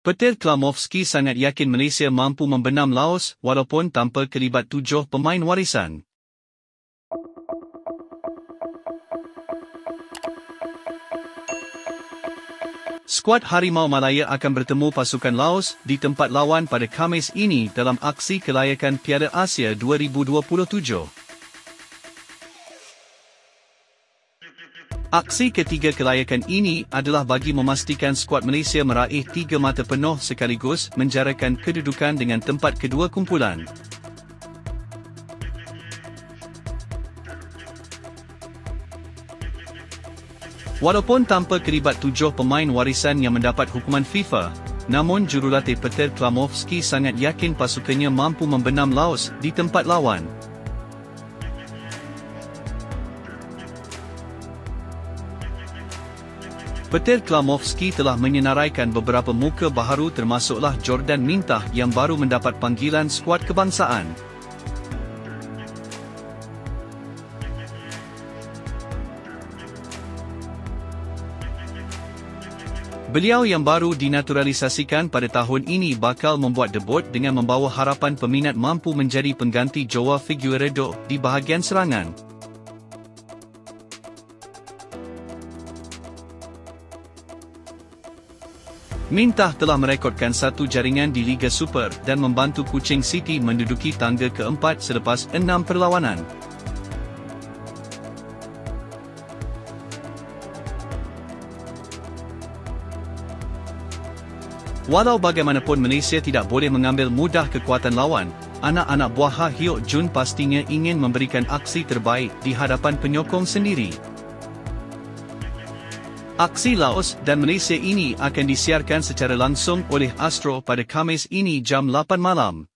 Peter Klamovski sangat yakin Malaysia mampu membenam Laos walaupun tanpa kelibat 7 pemain warisan. Skuad Harimau Malaya akan bertemu pasukan Laos di tempat lawan pada Khamis ini dalam aksi kelayakan Piala Asia 2027. Aksi ketiga kelayakan ini adalah bagi memastikan skuad Malaysia meraih 3 mata penuh sekaligus menjarakan kedudukan dengan tempat kedua kumpulan. Walaupun tanpa kelibat 7 pemain warisan yang mendapat hukuman FIFA, namun jurulatih Peter Klamovski sangat yakin pasukannya mampu membenam Laos di tempat lawan. Peter Klamovski telah menyenaraikan beberapa muka baharu termasuklah Jordan Mintah yang baru mendapat panggilan skuad kebangsaan. Beliau yang baru dinaturalisasikan pada tahun ini bakal membuat debut dengan membawa harapan peminat mampu menjadi pengganti Joao Figueiredo di bahagian serangan. Mintah telah merekodkan satu jaringan di Liga Super dan membantu Kuching City menduduki tangga keempat selepas 6 perlawanan. Walau bagaimanapun Malaysia tidak boleh mengambil mudah kekuatan lawan, anak-anak buah Ha Hyok Jun pastinya ingin memberikan aksi terbaik di hadapan penyokong sendiri. Aksi Laos dan Malaysia ini akan disiarkan secara langsung oleh Astro pada Khamis ini jam 8 malam.